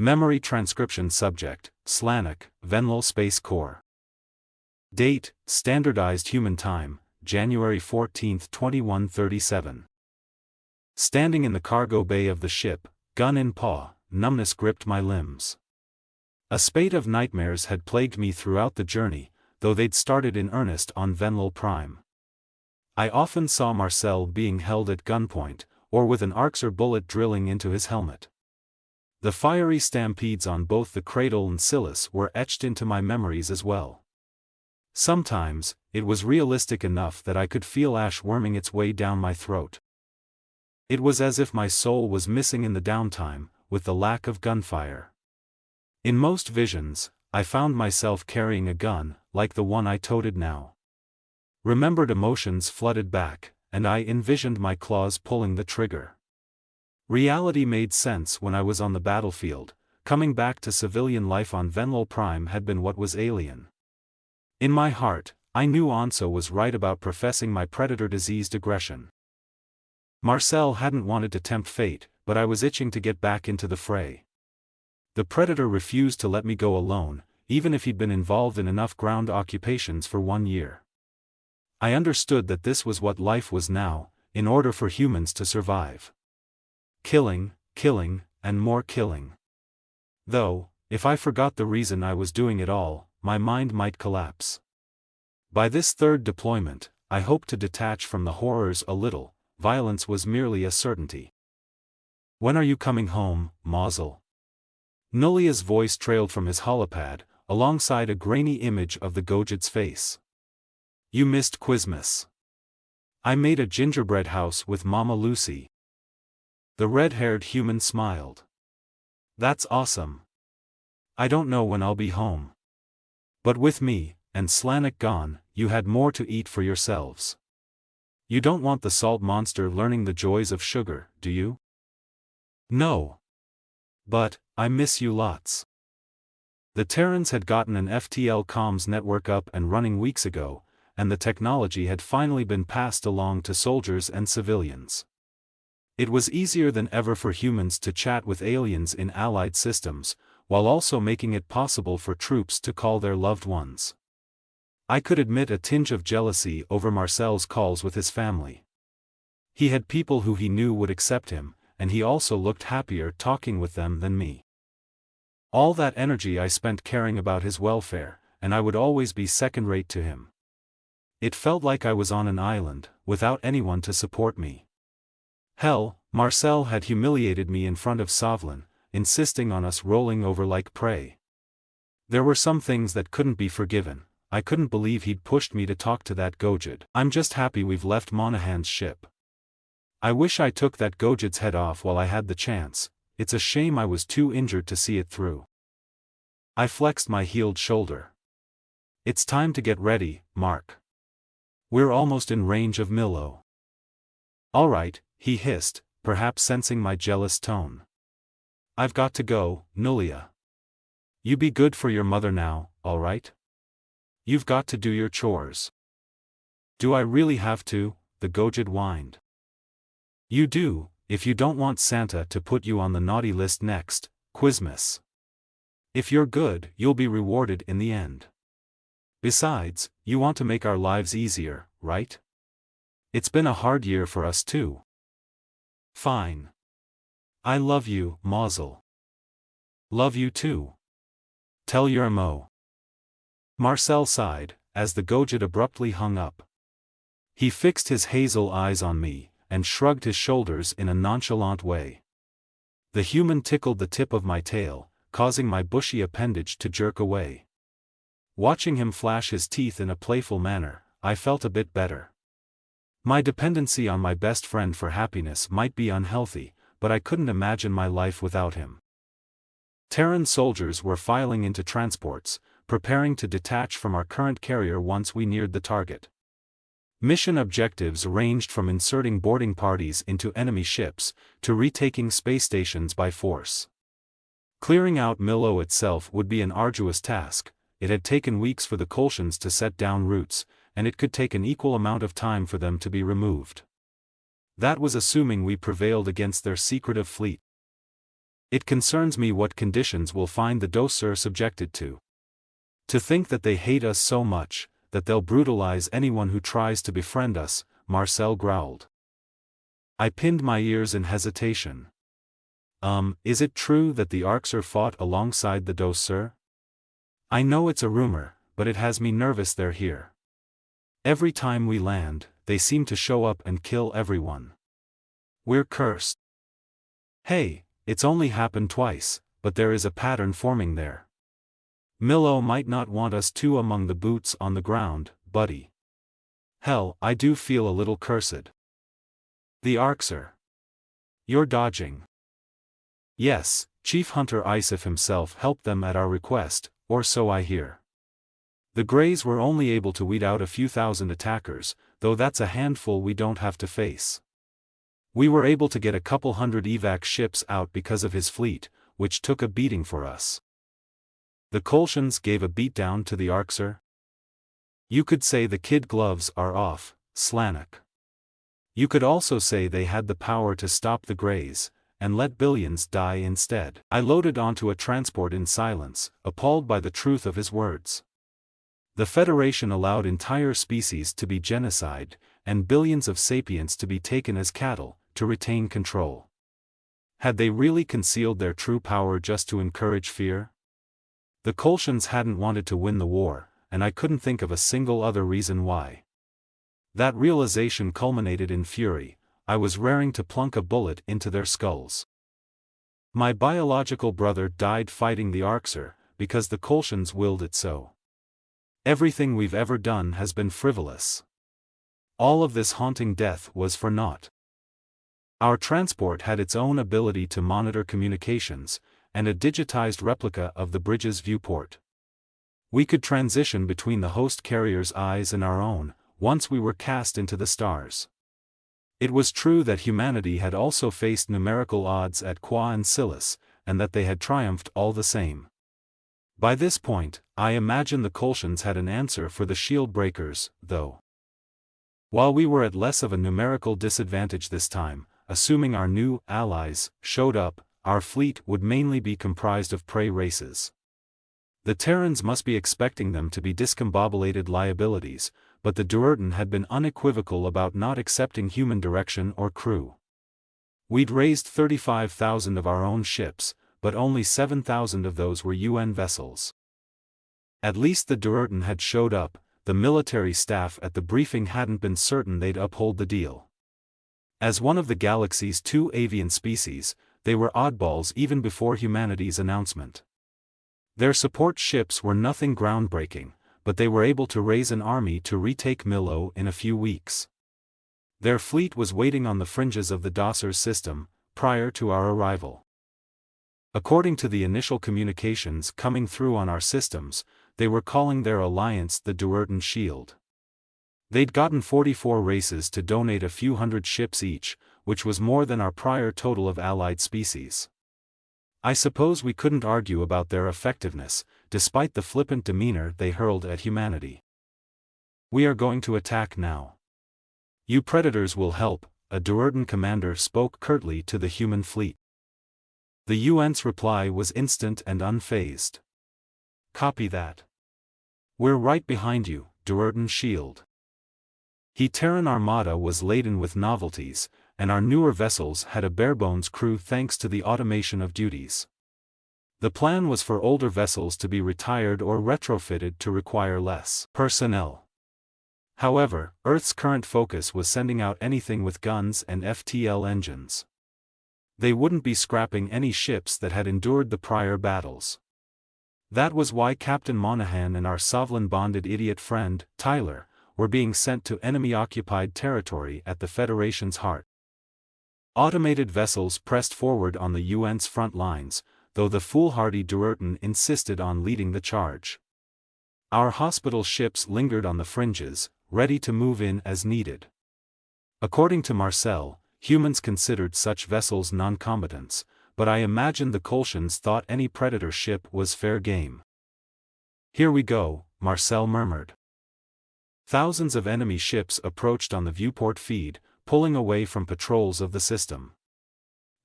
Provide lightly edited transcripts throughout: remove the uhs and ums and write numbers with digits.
Memory transcription subject, Slanik, Venlol Space Corps. Date, Standardized Human Time, January 14, 2137. Standing in the cargo bay of the ship, gun in paw, numbness gripped my limbs. A spate of nightmares had plagued me throughout the journey, though they'd started in earnest on Venlol Prime. I often saw Marcel being held at gunpoint, or with an Arxer bullet drilling into his helmet. The fiery stampedes on both the cradle and Silas were etched into my memories as well. Sometimes, it was realistic enough that I could feel ash worming its way down my throat. It was as if my soul was missing in the downtime, with the lack of gunfire. In most visions, I found myself carrying a gun, like the one I toted now. Remembered emotions flooded back, and I envisioned my claws pulling the trigger. Reality made sense when I was on the battlefield. Coming back to civilian life on Venlol Prime had been what was alien. In my heart, I knew Anso was right about professing my predator-diseased aggression. Marcel hadn't wanted to tempt fate, but I was itching to get back into the fray. The predator refused to let me go alone, even if he'd been involved in enough ground occupations for 1 year. I understood that this was what life was now, in order for humans to survive. Killing, killing, and more killing. Though, if I forgot the reason I was doing it all, my mind might collapse. By this third deployment, I hoped to detach from the horrors a little. Violence was merely a certainty. "When are you coming home, Mazel?" Nulia's voice trailed from his holopad, alongside a grainy image of the Gojid's face. "You missed Quizmas. I made a gingerbread house with Mama Lucy." The red-haired human smiled. "That's awesome. I don't know when I'll be home. But with me, and Slanik gone, you had more to eat for yourselves. You don't want the salt monster learning the joys of sugar, do you?" "No. But, I miss you lots." The Terrans had gotten an FTL comms network up and running weeks ago, and the technology had finally been passed along to soldiers and civilians. It was easier than ever for humans to chat with aliens in allied systems, while also making it possible for troops to call their loved ones. I could admit a tinge of jealousy over Marcel's calls with his family. He had people who he knew would accept him, and he also looked happier talking with them than me. All that energy I spent caring about his welfare, and I would always be second-rate to him. It felt like I was on an island, without anyone to support me. Hell, Marcel had humiliated me in front of Sovlin, insisting on us rolling over like prey. There were some things that couldn't be forgiven. I couldn't believe he'd pushed me to talk to that Gojid. I'm just happy we've left Monahan's ship. I wish I took that Gojid's head off while I had the chance. It's a shame I was too injured to see it through. I flexed my healed shoulder. "It's time to get ready, Mark. We're almost in range of Milo." "All right," he hissed, perhaps sensing my jealous tone. "I've got to go, Nulia. You be good for your mother now, all right? You've got to do your chores." "Do I really have to?" the Gojid whined. "You do, if you don't want Santa to put you on the naughty list next, Quizmas. If you're good, you'll be rewarded in the end. Besides, you want to make our lives easier, right? It's been a hard year for us too." "Fine. I love you, Mazel. Love you too. Tell your mo." Marcel sighed, as the Gojid abruptly hung up. He fixed his hazel eyes on me, and shrugged his shoulders in a nonchalant way. The human tickled the tip of my tail, causing my bushy appendage to jerk away. Watching him flash his teeth in a playful manner, I felt a bit better. My dependency on my best friend for happiness might be unhealthy, but I couldn't imagine my life without him. Terran soldiers were filing into transports, preparing to detach from our current carrier once we neared the target. Mission objectives ranged from inserting boarding parties into enemy ships, to retaking space stations by force. Clearing out Milo itself would be an arduous task. It had taken weeks for the Kolshians to set down roots, and it could take an equal amount of time for them to be removed. That was assuming we prevailed against their secretive fleet. It concerns me what conditions we'll find the Dosur subjected to. To think that they hate us so much, that they'll brutalize anyone who tries to befriend us, Marcel growled. I pinned my ears in hesitation. Is it true that the Orcs fought alongside the Dosur? I know it's a rumor, but it has me nervous they're here. Every time we land, they seem to show up and kill everyone. We're cursed. Hey, it's only happened twice, but there is a pattern forming there. Milo might not want us too among the boots on the ground, buddy. Hell, I do feel a little cursed. The Orcs. You're dodging. Yes, Chief Hunter Isif himself helped them at our request, or so I hear. The Greys were only able to weed out a few thousand attackers, though that's a handful we don't have to face. We were able to get a couple hundred evac ships out because of his fleet, which took a beating for us. The Kolshians gave a beatdown to the Orcs. You could say the kid gloves are off, Slanek. You could also say they had the power to stop the Greys, and let billions die instead. I loaded onto a transport in silence, appalled by the truth of his words. The Federation allowed entire species to be genocided, and billions of sapients to be taken as cattle, to retain control. Had they really concealed their true power just to encourage fear? The Kolshians hadn't wanted to win the war, and I couldn't think of a single other reason why. That realization culminated in fury. I was raring to plunk a bullet into their skulls. My biological brother died fighting the Orcs, because the Kolshians willed it so. Everything we've ever done has been frivolous. All of this haunting death was for naught. Our transport had its own ability to monitor communications, and a digitized replica of the bridge's viewport. We could transition between the host carrier's eyes and our own, once we were cast into the stars. It was true that humanity had also faced numerical odds at Qua and Silas, and that they had triumphed all the same. By this point, I imagine the Kolshians had an answer for the shield breakers, though. While we were at less of a numerical disadvantage this time, assuming our new allies showed up, our fleet would mainly be comprised of prey races. The Terrans must be expecting them to be discombobulated liabilities, but the Duerden had been unequivocal about not accepting human direction or crew. We'd raised 35,000 of our own ships, but only 7,000 of those were UN vessels. At least the Duerden had showed up. The military staff at the briefing hadn't been certain they'd uphold the deal. As one of the galaxy's 2 avian species, they were oddballs even before humanity's announcement. Their support ships were nothing groundbreaking, but they were able to raise an army to retake Milo in a few weeks. Their fleet was waiting on the fringes of the Dosur system, prior to our arrival. According to the initial communications coming through on our systems, they were calling their alliance the Duerden Shield. They'd gotten 44 races to donate a few hundred ships each, which was more than our prior total of allied species. I suppose we couldn't argue about their effectiveness, despite the flippant demeanor they hurled at humanity. We are going to attack now. You predators will help, a Duerden commander spoke curtly to the human fleet. The UN's reply was instant and unfazed. Copy that. We're right behind you, Duerden Shield. The Terran Armada was laden with novelties, and our newer vessels had a barebones crew thanks to the automation of duties. The plan was for older vessels to be retired or retrofitted to require less personnel. However, Earth's current focus was sending out anything with guns and FTL engines. They wouldn't be scrapping any ships that had endured the prior battles. That was why Captain Monahan and our Sovlan-bonded idiot friend, Tyler, were being sent to enemy-occupied territory at the Federation's heart. Automated vessels pressed forward on the UN's front lines, though the foolhardy Duerden insisted on leading the charge. Our hospital ships lingered on the fringes, ready to move in as needed. According to Marcel, humans considered such vessels non-combatants, but I imagine the Kolshians thought any predator ship was fair game. Here we go, Marcel murmured. Thousands of enemy ships approached on the viewport feed, pulling away from patrols of the system.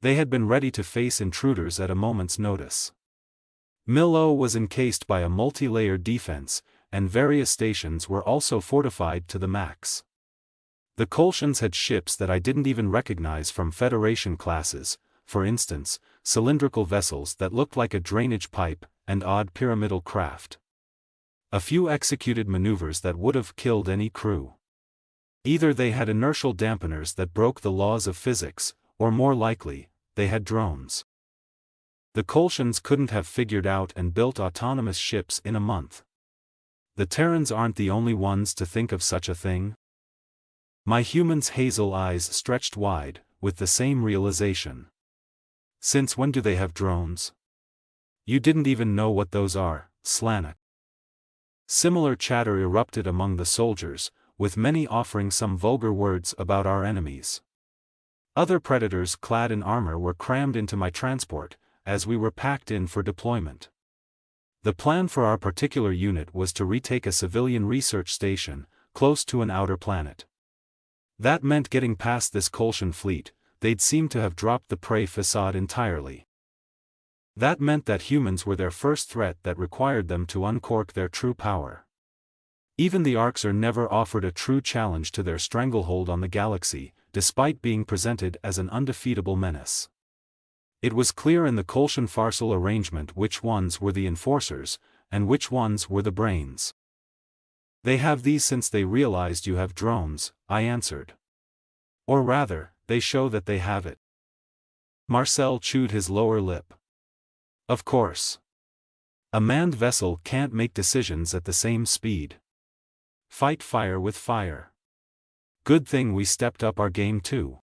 They had been ready to face intruders at a moment's notice. Milo was encased by a multi-layered defense, and various stations were also fortified to the max. The Kolshians had ships that I didn't even recognize from Federation classes, for instance, cylindrical vessels that looked like a drainage pipe, and odd pyramidal craft. A few executed maneuvers that would have killed any crew. Either they had inertial dampeners that broke the laws of physics, or more likely, they had drones. The Kolshians couldn't have figured out and built autonomous ships in a month. The Terrans aren't the only ones to think of such a thing. My human's hazel eyes stretched wide, with the same realization. Since when do they have drones? You didn't even know what those are, Slanek. Similar chatter erupted among the soldiers, with many offering some vulgar words about our enemies. Other predators clad in armor were crammed into my transport, as we were packed in for deployment. The plan for our particular unit was to retake a civilian research station, close to an outer planet. That meant getting past this Kolshian fleet. They'd seemed to have dropped the prey facade entirely. That meant that humans were their first threat that required them to uncork their true power. Even the Orcs are never offered a true challenge to their stranglehold on the galaxy, despite being presented as an undefeatable menace. It was clear in the Kolshian farsal arrangement which ones were the enforcers, and which ones were the brains. They have these since they realized you have drones, I answered. Or rather, they show that they have it. Marcel chewed his lower lip. Of course. A manned vessel can't make decisions at the same speed. Fight fire with fire. Good thing we stepped up our game too.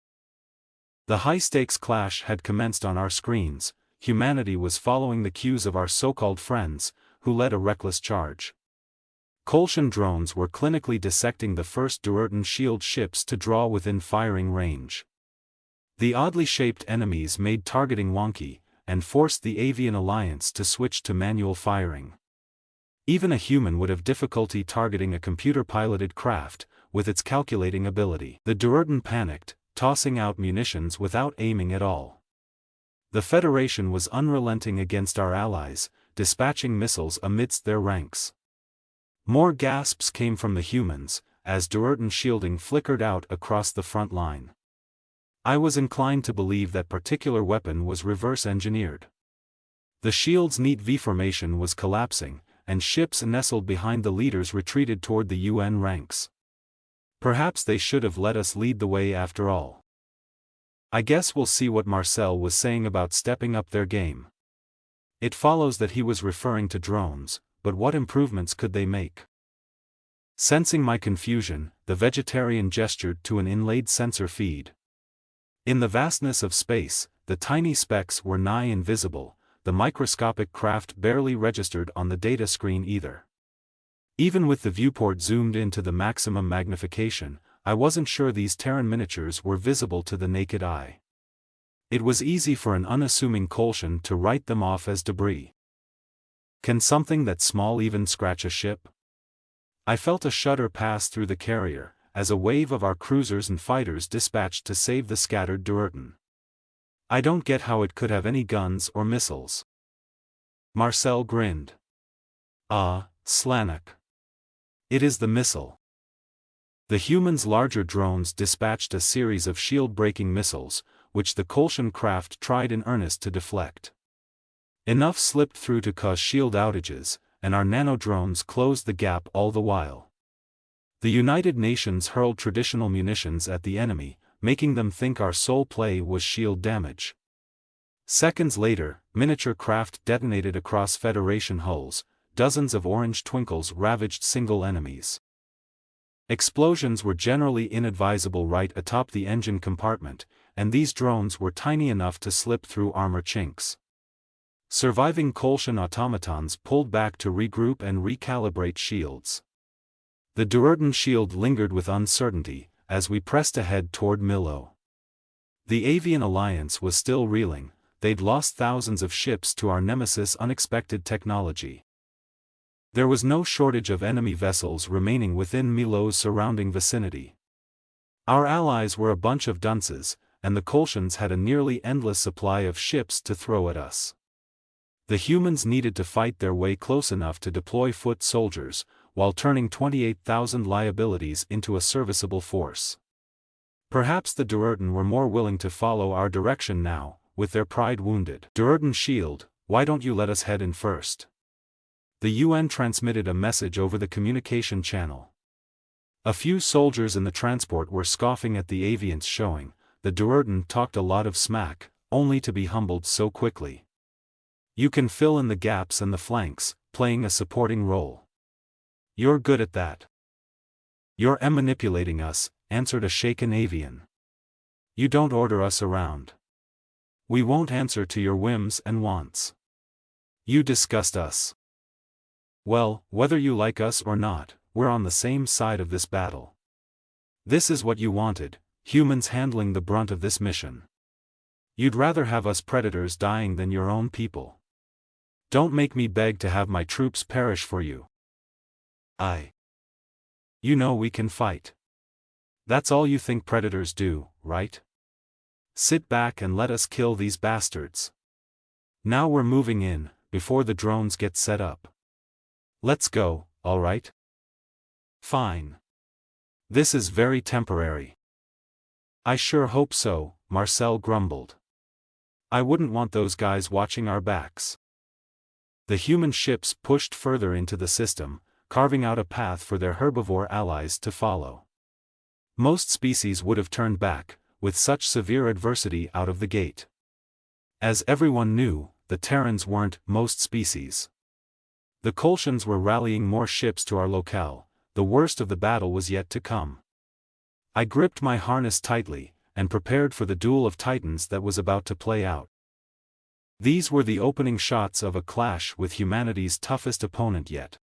The high-stakes clash had commenced on our screens. Humanity was following the cues of our so-called friends, who led a reckless charge. Kolshian drones were clinically dissecting the first Duertan shield ships to draw within firing range. The oddly shaped enemies made targeting wonky, and forced the Avian Alliance to switch to manual firing. Even a human would have difficulty targeting a computer-piloted craft, with its calculating ability. The Duertan panicked, tossing out munitions without aiming at all. The Federation was unrelenting against our allies, dispatching missiles amidst their ranks. More gasps came from the humans, as Duertan shielding flickered out across the front line. I was inclined to believe that particular weapon was reverse-engineered. The shield's neat V-formation was collapsing, and ships nestled behind the leaders retreated toward the UN ranks. Perhaps they should have let us lead the way after all. I guess we'll see what Marcel was saying about stepping up their game. It follows that he was referring to drones, but what improvements could they make? Sensing my confusion, the vegetarian gestured to an inlaid sensor feed. In the vastness of space, the tiny specks were nigh invisible, the microscopic craft barely registered on the data screen either. Even with the viewport zoomed into the maximum magnification, I wasn't sure these Terran miniatures were visible to the naked eye. It was easy for an unassuming Kolshian to write them off as debris. Can something that small even scratch a ship? I felt a shudder pass through the carrier, as a wave of our cruisers and fighters dispatched to save the scattered Duertan. I don't get how it could have any guns or missiles. Marcel grinned. Slanek. It is the missile. The humans' larger drones dispatched a series of shield-breaking missiles, which the Kolshian craft tried in earnest to deflect. Enough slipped through to cause shield outages, and our nano-drones closed the gap all the while. The United Nations hurled traditional munitions at the enemy, making them think our sole play was shield damage. Seconds later, miniature craft detonated across Federation hulls, dozens of orange twinkles ravaged single enemies. Explosions were generally inadvisable right atop the engine compartment, and these drones were tiny enough to slip through armor chinks. Surviving Kolshian automatons pulled back to regroup and recalibrate shields. The Duertan shield lingered with uncertainty, as we pressed ahead toward Milo. The Avian Alliance was still reeling. They'd lost thousands of ships to our nemesis' unexpected technology. There was no shortage of enemy vessels remaining within Milo's surrounding vicinity. Our allies were a bunch of dunces, and the Kolshians had a nearly endless supply of ships to throw at us. The humans needed to fight their way close enough to deploy foot soldiers, while turning 28,000 liabilities into a serviceable force. Perhaps the Duerden were more willing to follow our direction now, with their pride wounded. Duerden Shield, why don't you let us head in first? The UN transmitted a message over the communication channel. A few soldiers in the transport were scoffing at the avians showing, the Duerden talked a lot of smack, only to be humbled so quickly. You can fill in the gaps and the flanks, playing a supporting role. You're good at that. You're manipulating us, answered a shaken avian. You don't order us around. We won't answer to your whims and wants. You disgust us. Well, whether you like us or not, we're on the same side of this battle. This is what you wanted, humans handling the brunt of this mission. You'd rather have us predators dying than your own people. Don't make me beg to have my troops perish for you. You know we can fight. That's all you think predators do, right? Sit back and let us kill these bastards. Now we're moving in, before the drones get set up. Let's go, all right? Fine. This is very temporary. I sure hope so, Marcel grumbled. I wouldn't want those guys watching our backs. The human ships pushed further into the system, carving out a path for their herbivore allies to follow. Most species would have turned back, with such severe adversity out of the gate. As everyone knew, the Terrans weren't most species. The Kolshians were rallying more ships to our locale, the worst of the battle was yet to come. I gripped my harness tightly, and prepared for the duel of titans that was about to play out. These were the opening shots of a clash with humanity's toughest opponent yet.